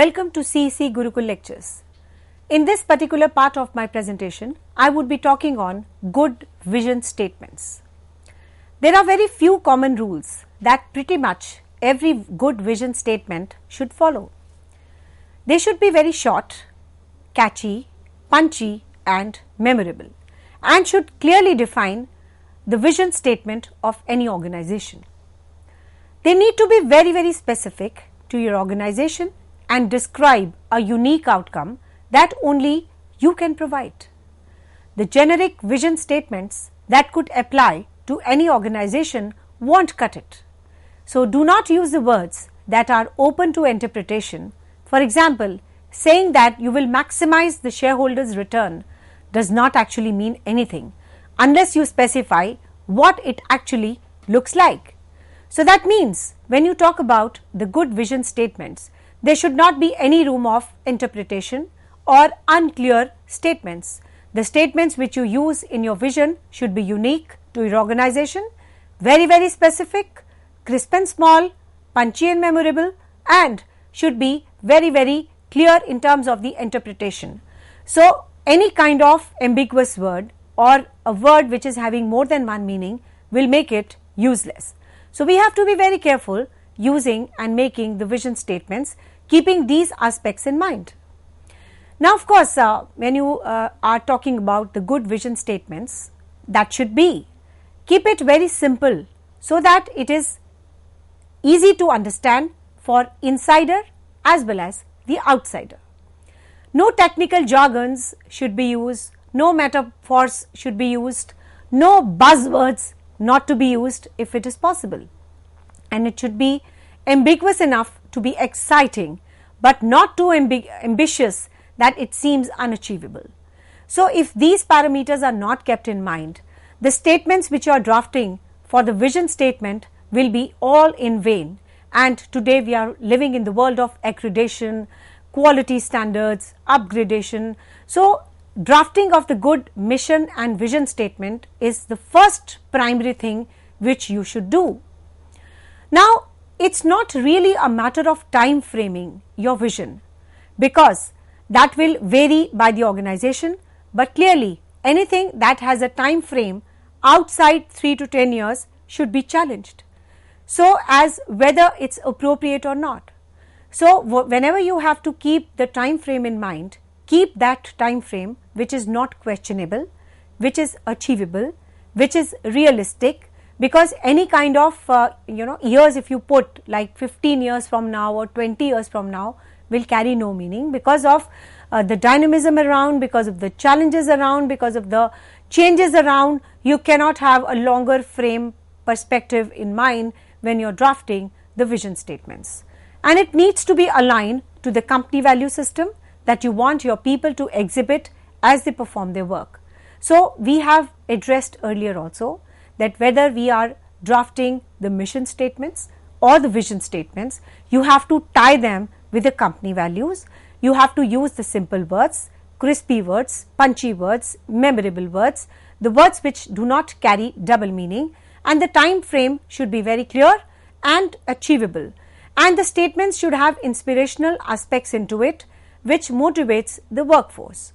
Welcome to CEC Gurukul Lectures. In this particular part of my presentation, I would be talking on good vision statements. There are very few common rules that pretty much every good vision statement should follow. They should be very short, catchy, punchy and memorable, and should clearly define the vision statement of any organization. They need to be very specific to your organization and describe a unique outcome that only you can provide. The generic vision statements that could apply to any organization won't cut it. So do not use the words that are open to interpretation. For example, saying that you will maximize the shareholders' return does not actually mean anything unless you specify what it actually looks like. So that means when you talk about the good vision statements, there should not be any room of interpretation or unclear statements. The statements which you use in your vision should be unique to your organization, very specific, crisp and small, punchy and memorable, and should be very clear in terms of the interpretation. So any kind of ambiguous word or a word which is having more than one meaning will make it useless. So we have to be very careful using and making the vision statements, keeping these aspects in mind. Now of course, when you are talking about the good vision statements, that should be, keep it very simple so that it is easy to understand for insider as well as the outsider. No technical jargons should be used, no metaphors should be used, no buzzwords not to be used if it is possible, and it should be ambiguous enough to be exciting but not too ambitious that it seems unachievable. So if these parameters are not kept in mind, the statements which you are drafting for the vision statement will be all in vain. And today we are living in the world of accreditation, quality standards, upgradation. So drafting of the good mission and vision statement is the first primary thing which you should do. Now it's not really a matter of time framing your vision, because that will vary by the organization, but clearly anything that has a time frame outside 3 to 10 years should be challenged, so as whether it's appropriate or not. So whenever you have to keep the time frame in mind, keep that time frame which is not questionable, which is achievable, which is realistic, because any kind of years if you put like 15 years from now or 20 years from now will carry no meaning because of the dynamism around, because of the challenges around, because of the changes around. You cannot have a longer frame perspective in mind when you are drafting the vision statements, and it needs to be aligned to the company value system that you want your people to exhibit as they perform their work. So we have addressed earlier also that whether we are drafting the mission statements or the vision statements, you have to tie them with the company values. You have to use the simple words, crispy words, punchy words, memorable words, the words which do not carry double meaning, and the time frame should be very clear and achievable, and the statements should have inspirational aspects into it which motivates the workforce.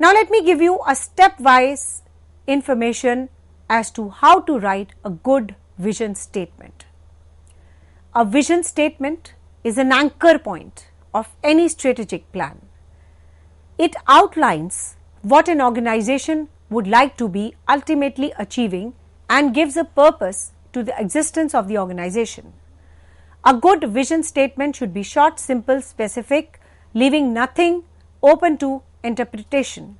Now let me give you a stepwise information as to how to write a good vision statement. A vision statement is an anchor point of any strategic plan. It outlines what an organization would like to be ultimately achieving and gives a purpose to the existence of the organization. A good vision statement should be short, simple, specific, leaving nothing open to interpretation.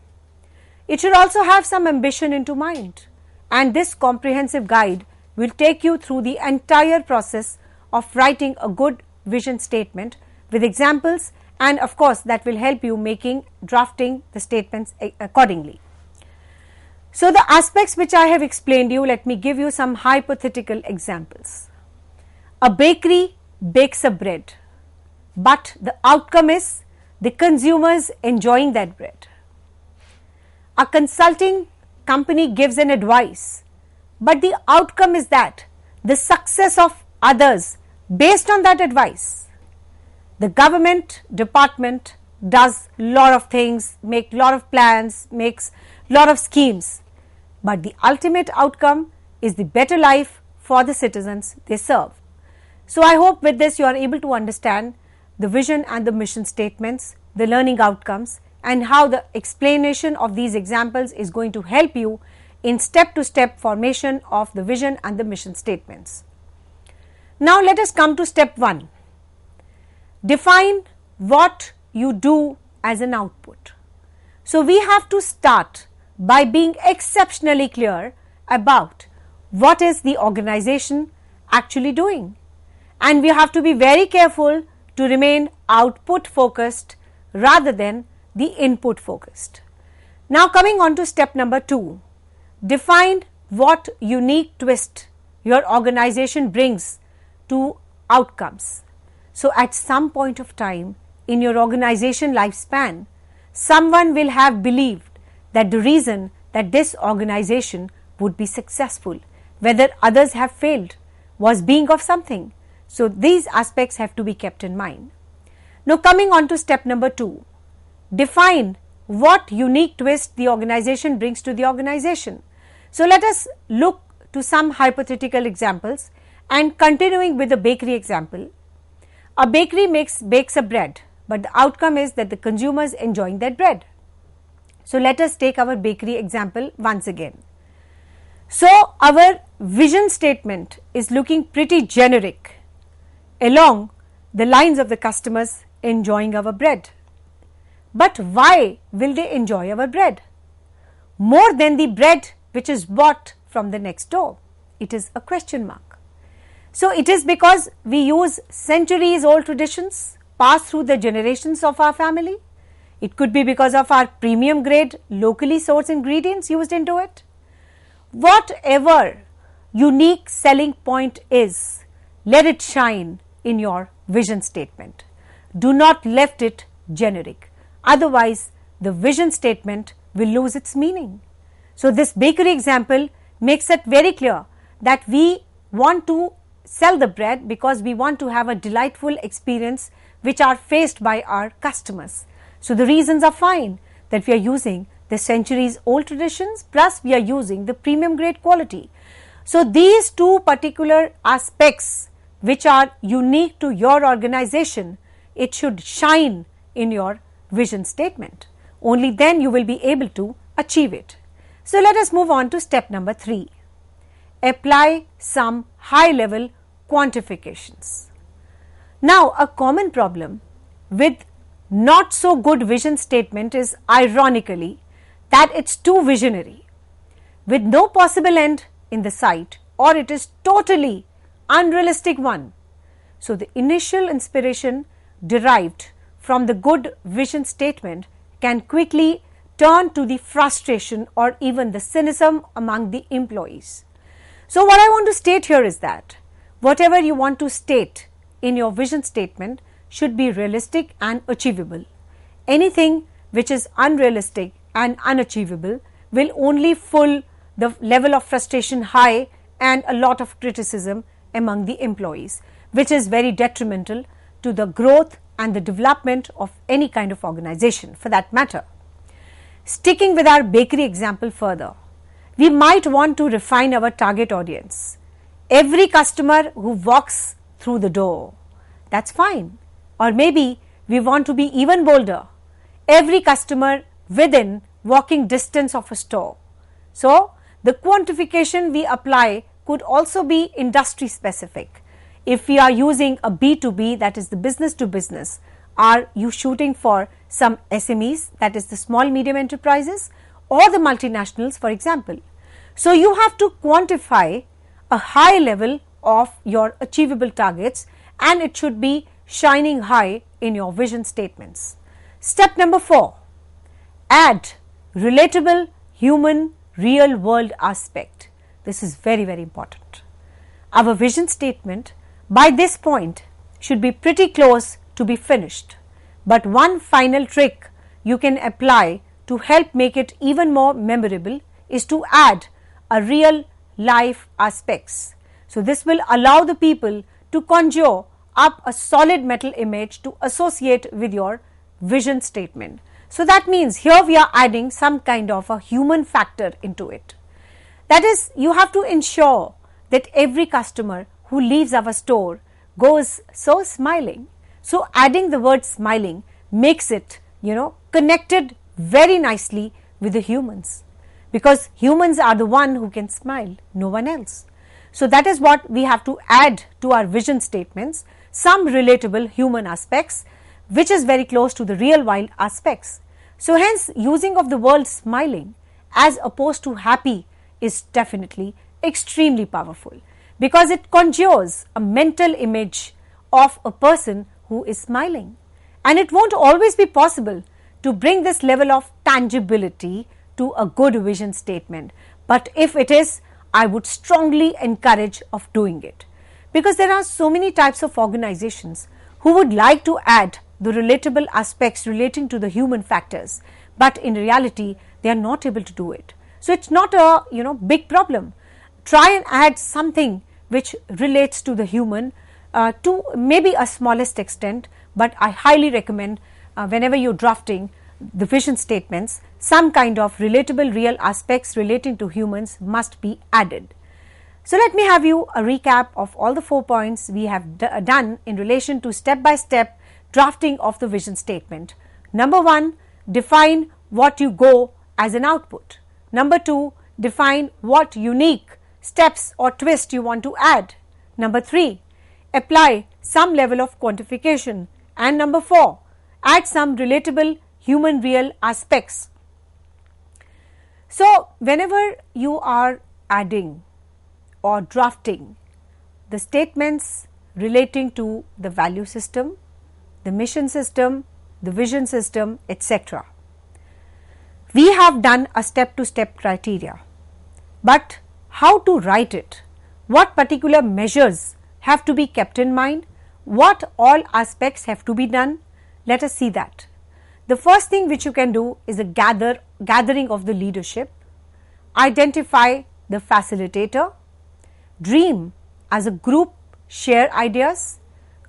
It should also have some ambition into mind, and this comprehensive guide will take you through the entire process of writing a good vision statement with examples, and of course that will help you drafting the statements accordingly. So the aspects which I have explained you, let me give you some hypothetical examples. A bakery bakes a bread, but the outcome is the consumers enjoying that bread. A consulting company gives an advice, but the outcome is that the success of others based on that advice. The government department does lot of things, make lot of plans, makes lot of schemes, but the ultimate outcome is the better life for the citizens they serve. So I hope with this you are able to understand the vision and the mission statements, the learning outcomes, and how the explanation of these examples is going to help you in step-to-step formation of the vision and the mission statements. Now let us come to step 1. Define what you do as an output. So we have to start by being exceptionally clear about what is the organization actually doing, and we have to be very careful to remain output focused rather than the input focused. Now coming on to step number 2, define what unique twist your organization brings to outcomes. So at some point of time in your organization lifespan, someone will have believed that the reason that this organization would be successful, whether others have failed, was being of something. So these aspects have to be kept in mind. Now coming on to step number 2, define what unique twist the organization brings to the organization. So let us look to some hypothetical examples, and continuing with the bakery example. A bakery bakes a bread, but the outcome is that the consumers enjoying that bread. So let us take our bakery example once again. So our vision statement is looking pretty generic along the lines of the customers enjoying our bread. But why will they enjoy our bread? More than the bread which is bought from the next door? It is a question mark. So it is because we use centuries old traditions passed through the generations of our family. It could be because of our premium grade locally sourced ingredients used into it. Whatever unique selling point is, let it shine in your vision statement. Do not left it generic. Otherwise, the vision statement will lose its meaning. So this bakery example makes it very clear that we want to sell the bread because we want to have a delightful experience which are faced by our customers. So the reasons are fine, that we are using the centuries old traditions plus we are using the premium grade quality. So these two particular aspects which are unique to your organization, it should shine in your vision statement. Only then you will be able to achieve it. So let us move on to step number 3. Apply some high level quantifications. Now a common problem with not so good vision statement is ironically that it's too visionary with no possible end in the sight, or it is totally unrealistic one. So the initial inspiration derived from the good vision statement can quickly turn to the frustration or even the cynicism among the employees. So what I want to state here is that whatever you want to state in your vision statement should be realistic and achievable. Anything which is unrealistic and unachievable will only full the level of frustration high and a lot of criticism among the employees, which is very detrimental to the growth and the development of any kind of organization for that matter. Sticking with our bakery example further, we might want to refine our target audience. Every customer who walks through the door, that's fine. Or maybe we want to be even bolder. Every customer within walking distance of a store. So the quantification we apply could also be industry specific. If we are using a B2B, that is the business to business, are you shooting for some SMEs, that is the small medium enterprises, or the multinationals for example. So you have to quantify a high level of your achievable targets, and it should be shining high in your vision statements. Step number 4, add relatable human real world aspect. This is very, very important. Our vision statement by this point should be pretty close to be finished, but one final trick you can apply to help make it even more memorable is to add a real life aspects. So this will allow the people to conjure up a solid metal image to associate with your vision statement. So that means here we are adding some kind of a human factor into it. That is, you have to ensure that every customer who leaves our store goes so smiling. So adding the word smiling makes it, connected very nicely with the humans, because humans are the one who can smile, no one else. So that is what we have to add to our vision statements, some relatable human aspects which is very close to the real world aspects. So hence using of the word smiling as opposed to happy is definitely extremely powerful, because it conjures a mental image of a person who is smiling, and it won't always be possible to bring this level of tangibility to a good vision statement, but if it is, I would strongly encourage of doing it, because there are so many types of organizations who would like to add the relatable aspects relating to the human factors, but in reality they are not able to do it. So it's not a big problem. Try and add something which relates to the human to maybe a smallest extent, but I highly recommend whenever you're drafting the vision statements, some kind of relatable real aspects relating to humans must be added. So let me have you a recap of all the 4 points we have done in relation to step-by-step drafting of the vision statement. Number 1, define what you go as an output. Number 2, define what unique steps or twist you want to add. Number 3, apply some level of quantification. And number 4, add some relatable human real aspects. So whenever you are adding or drafting the statements relating to the value system, the mission system, the vision system, etc., we have done a step-to-step criteria, but how to write it, what particular measures have to be kept in mind, what all aspects have to be done, let us see that. The first thing which you can do is a gathering of the leadership, identify the facilitator, dream as a group, share ideas,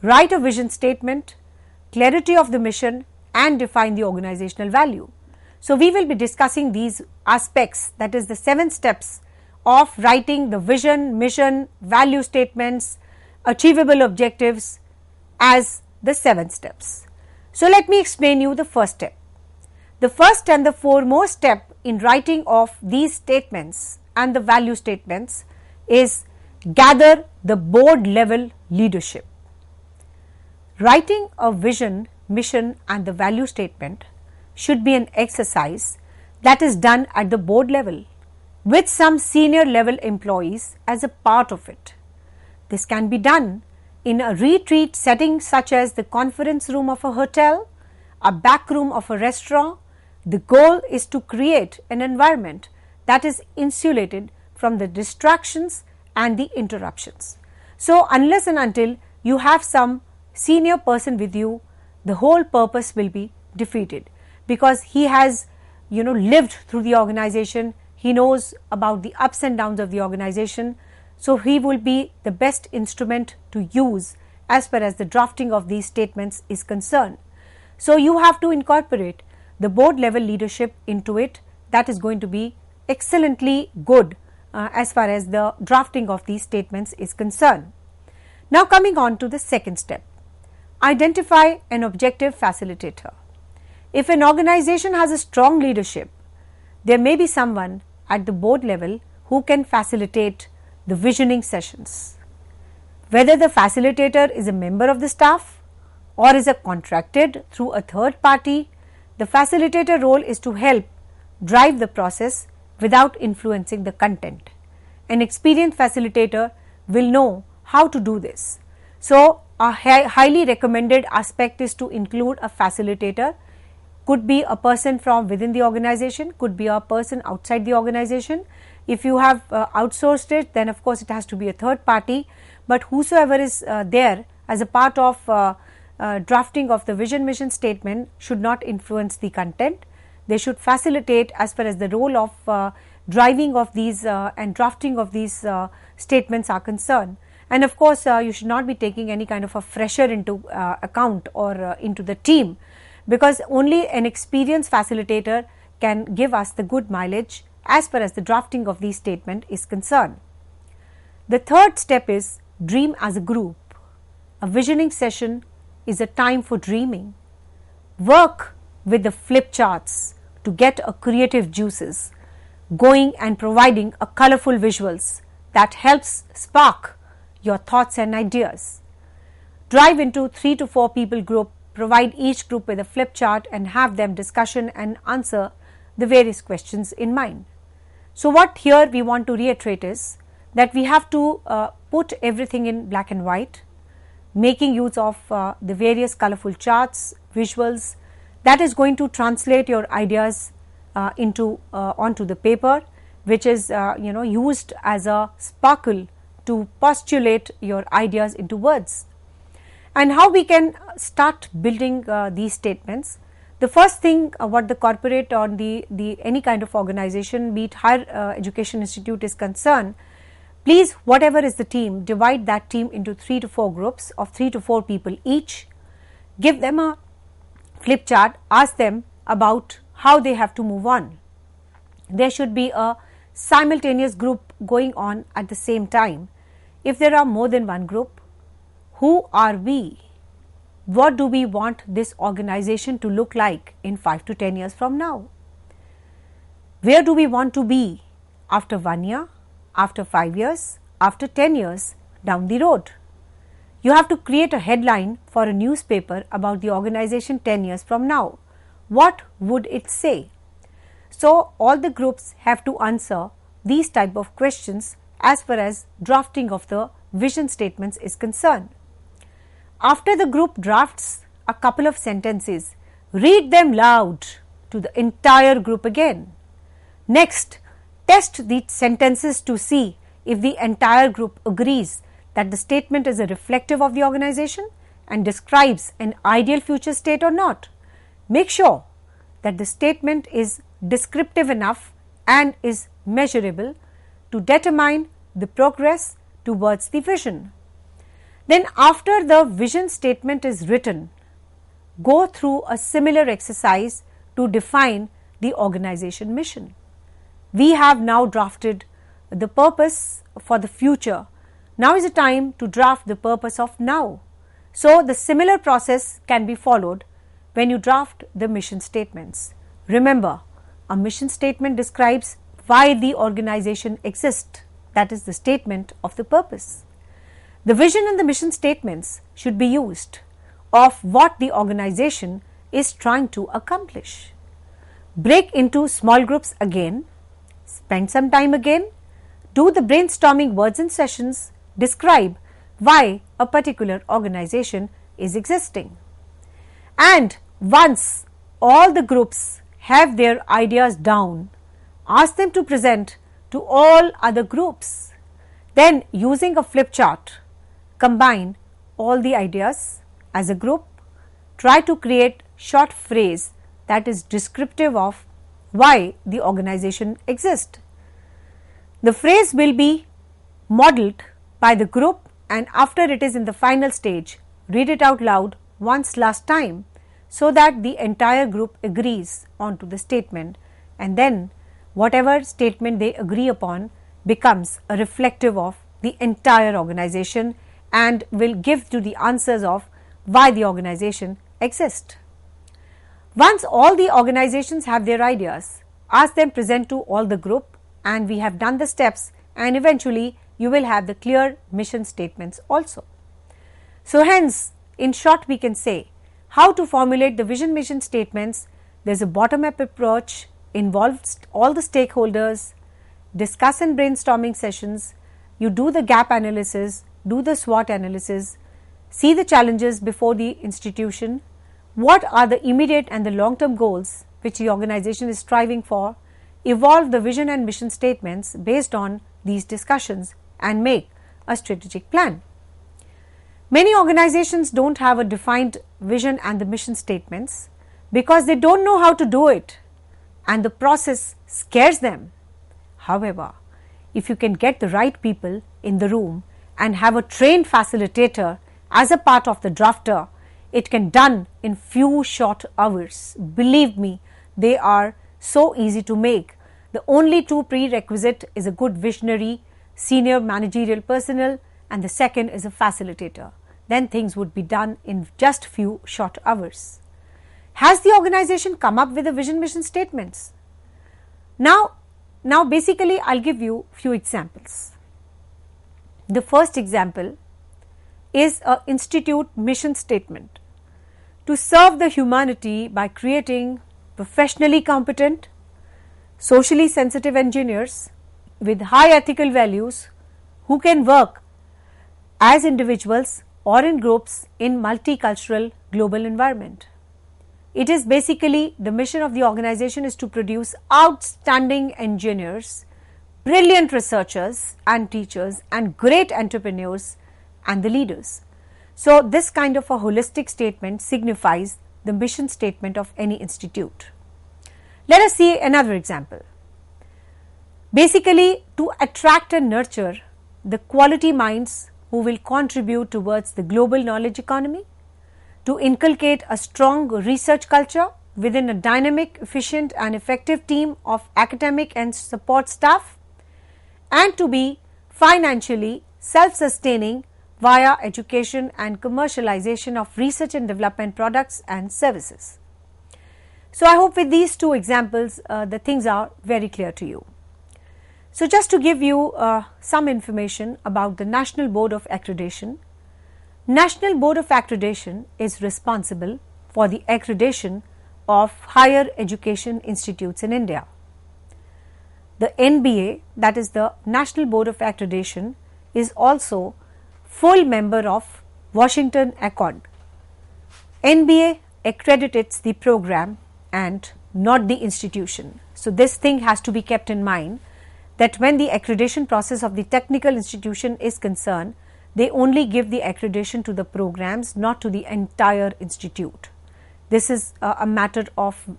write a vision statement, clarity of the mission, and define the organizational value. So we will be discussing these aspects, that is the 7 steps of writing the vision, mission, value statements, achievable objectives as the 7 steps. So let me explain you the first step. The first and the foremost step in writing of these statements and the value statements is gather the board level leadership. Writing a vision, mission and the value statement should be an exercise that is done at the board level with some senior level employees as a part of it. This can be done in a retreat setting such as the conference room of a hotel, a back room of a restaurant. The goal is to create an environment that is insulated from the distractions and the interruptions. So unless and until you have some senior person with you, the whole purpose will be defeated, because he has lived through the organization, he knows about the ups and downs of the organization, so he will be the best instrument to use as far as the drafting of these statements is concerned. So you have to incorporate the board level leadership into it. That is going to be excellently good as far as the drafting of these statements is concerned. Now coming on to the second step, identify an objective facilitator. If an organization has a strong leadership, there may be someone at the board level who can facilitate the visioning sessions. Whether the facilitator is a member of the staff or is a contracted through a third party, the facilitator role is to help drive the process without influencing the content. An experienced facilitator will know how to do this. So a highly recommended aspect is to include a facilitator. Could be a person from within the organization, could be a person outside the organization. If you have outsourced it, then of course it has to be a third party, but whosoever is there as a part of drafting of the vision mission statement should not influence the content. They should facilitate as far as the role of driving of these and drafting of these statements are concerned. And of course, you should not be taking any kind of a fresher into account or into the team, because only an experienced facilitator can give us the good mileage as far as the drafting of these statement is concerned. The third step is dream as a group. A visioning session is a time for dreaming. Work with the flip charts to get a creative juices going and providing a colorful visuals that helps spark your thoughts and ideas. Drive into 3 to 4 people group, provide each group with a flip chart and have them discussion and answer the various questions in mind. So what here we want to reiterate is that we have to put everything in black and white, making use of the various colorful charts, visuals that is going to translate your ideas onto the paper, which is used as a sparkle to postulate your ideas into words. And how we can start building these statements? The first thing what the corporate or the any kind of organization, be it higher education institute is concerned, please, whatever is the team, divide that team into 3 to 4 groups of 3 to 4 people each, give them a flip chart, ask them about how they have to move on. There should be a simultaneous group going on at the same time. If there are more than one group, who are we? What do we want this organization to look like in 5 to 10 years from now? Where do we want to be after 1 year, after 5 years, after 10 years down the road? You have to create a headline for a newspaper about the organization 10 years from now. What would it say? So all the groups have to answer these type of questions as far as drafting of the vision statements is concerned. After the group drafts a couple of sentences, read them loud to the entire group again. Next, test the sentences to see if the entire group agrees that the statement is a reflective of the organization and describes an ideal future state or not. Make sure that the statement is descriptive enough and is measurable to determine the progress towards the vision. Then after the vision statement is written, go through a similar exercise to define the organization mission. We have now drafted the purpose for the future. Now is the time to draft the purpose of now. So the similar process can be followed when you draft the mission statements. Remember, a mission statement describes why the organization exists. That is the statement of the purpose. The vision and the mission statements should be used of what the organization is trying to accomplish. Break into small groups again, spend some time again, do the brainstorming words and sessions, describe why a particular organization is existing. And once all the groups have their ideas down, ask them to present to all other groups. Then using a flip chart, combine all the ideas as a group, try to create short phrase that is descriptive of why the organization exists. The phrase will be modeled by the group, and after it is in the final stage, read it out loud once last time so that the entire group agrees onto the statement, and then whatever statement they agree upon becomes a reflective of the entire organization and will give to the answers of why the organization exists. Once all the organizations have their ideas, ask them present to all the group, and we have done the steps, and eventually you will have the clear mission statements also. So hence, in short, we can say how to formulate the vision mission statements. There is a bottom-up approach, involves all the stakeholders, discuss and brainstorming sessions, you do the gap analysis, do the SWOT analysis, see the challenges before the institution, what are the immediate and the long-term goals which the organization is striving for, evolve the vision and mission statements based on these discussions and make a strategic plan. Many organizations don't have a defined vision and the mission statements because they don't know how to do it and the process scares them. However, if you can get the right people in the room and have a trained facilitator as a part of the drafter, it can done in few short hours. Believe me, they are so easy to make. The only two prerequisite is a good visionary, senior managerial personnel, and the second is a facilitator. Then things would be done in just few short hours. Has the organization come up with a vision mission statements? Now basically I'll give you few examples. The first example is a institute mission statement to serve the humanity by creating professionally competent, socially sensitive engineers with high ethical values who can work as individuals or in groups in multicultural global environment. It is basically the mission of the organization is to produce outstanding engineers, brilliant researchers and teachers, and great entrepreneurs and the leaders. So this kind of a holistic statement signifies the mission statement of any institute. Let us see another example. Basically, to attract and nurture the quality minds who will contribute towards the global knowledge economy, to inculcate a strong research culture within a dynamic, efficient and effective team of academic and support staff, and to be financially self-sustaining via education and commercialization of research and development products and services. So I hope with these two examples the things are very clear to you. So just to give you some information about the National Board of Accreditation. National Board of Accreditation is responsible for the accreditation of higher education institutes in India. The NBA, that is the National Board of Accreditation, is also full member of Washington Accord. NBA accredits the program and not the institution. So this thing has to be kept in mind, that when the accreditation process of the technical institution is concerned, they only give the accreditation to the programs, not to the entire institute. This is a matter of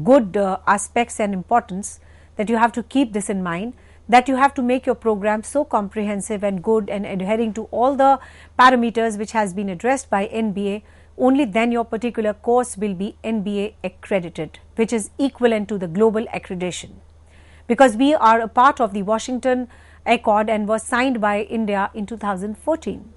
good aspects and importance, that you have to keep this in mind, that you have to make your program so comprehensive and good and adhering to all the parameters which has been addressed by NBA. Only then your particular course will be NBA accredited, which is equivalent to the global accreditation, because we are a part of the Washington Accord and was signed by India in 2014.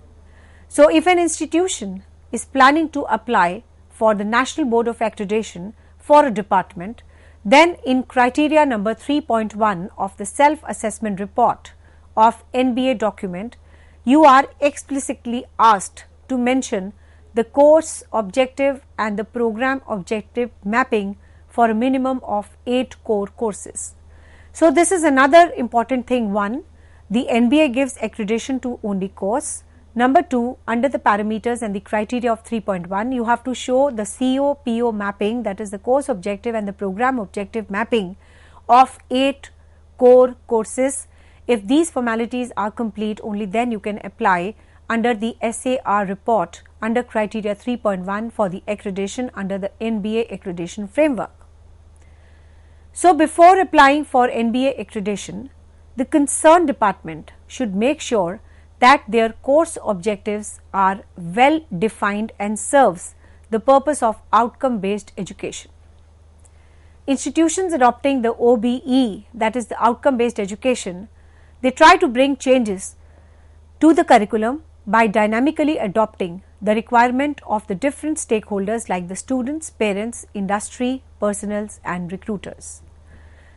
So if an institution is planning to apply for the National Board of Accreditation for a department, then in criteria number 3.1 of the self-assessment report of NBA document, you are explicitly asked to mention the course objective and the program objective mapping for a minimum of 8 core courses. So this is another important thing. One, the NBA gives accreditation to only course. Number two, under the parameters and the criteria of 3.1, you have to show the CO-PO mapping, that is the course objective and the program objective mapping of 8 core courses. If these formalities are complete, only then you can apply under the SAR report under criteria 3.1 for the accreditation under the NBA accreditation framework. So before applying for NBA accreditation, the concerned department should make sure that their course objectives are well defined and serves the purpose of outcome-based education. Institutions adopting the OBE, that is the outcome-based education, they try to bring changes to the curriculum by dynamically adopting the requirement of the different stakeholders like the students, parents, industry, personnel and recruiters.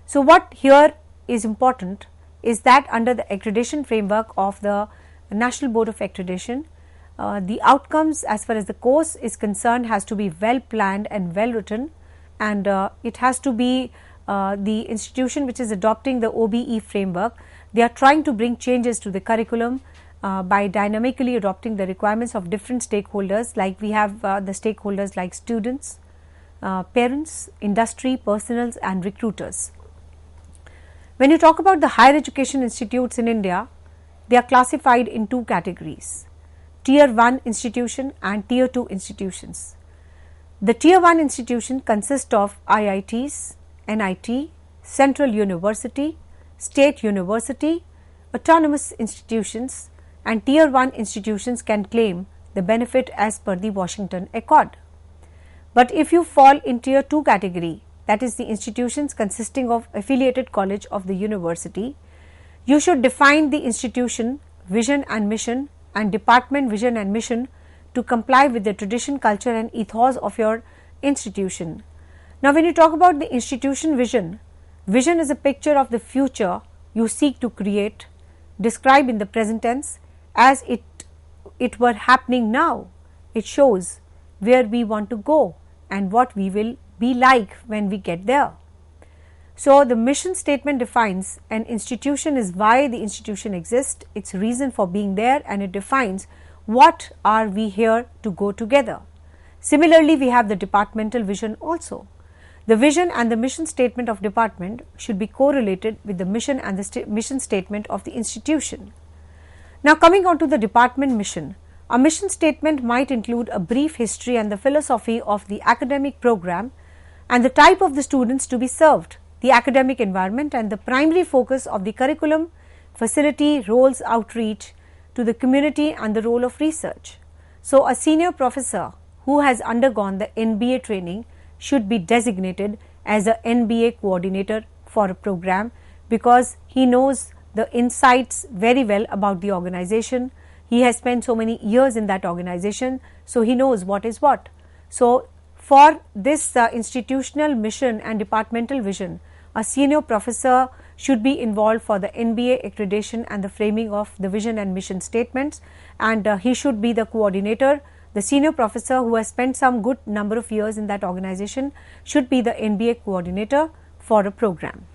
So what here is important is that under the accreditation framework of the National Board of Accreditation, the outcomes as far as the course is concerned has to be well planned and well written, and it has to be the institution which is adopting the OBE framework. They are trying to bring changes to the curriculum by dynamically adopting the requirements of different stakeholders, like we have the stakeholders like students, parents, industry, personnel and recruiters. When you talk about the higher education institutes in India, they are classified in two categories: Tier 1 institution and Tier 2 institutions. The Tier 1 institution consists of IITs, NIT, Central University, State University, autonomous institutions and Tier 1 institutions can claim the benefit as per the Washington Accord. But if you fall in Tier 2 category, that is the institutions consisting of affiliated college of the university, you should define the institution vision and mission and department vision and mission to comply with the tradition, culture and ethos of your institution. Now, when you talk about the institution vision, vision is a picture of the future you seek to create, describe in the present tense as it were happening now. It shows where we want to go and what we will be like when we get there. So, the mission statement defines an institution is why the institution exists, its reason for being there, and it defines what are we here to go together. Similarly, we have the departmental vision also. The vision and the mission statement of department should be correlated with the mission and the mission statement of the institution. Now, coming on to the department mission, a mission statement might include a brief history and the philosophy of the academic program and the type of the students to be served, the academic environment and the primary focus of the curriculum, facility, roles, outreach to the community and the role of research. So, a senior professor who has undergone the NBA training should be designated as a NBA coordinator for a program because he knows the insights very well about the organization. He has spent so many years in that organization, so he knows what is what. So, for this institutional mission and departmental vision, a senior professor should be involved for the NBA accreditation and the framing of the vision and mission statements, and he should be the coordinator. The senior professor who has spent some good number of years in that organization should be the NBA coordinator for a program.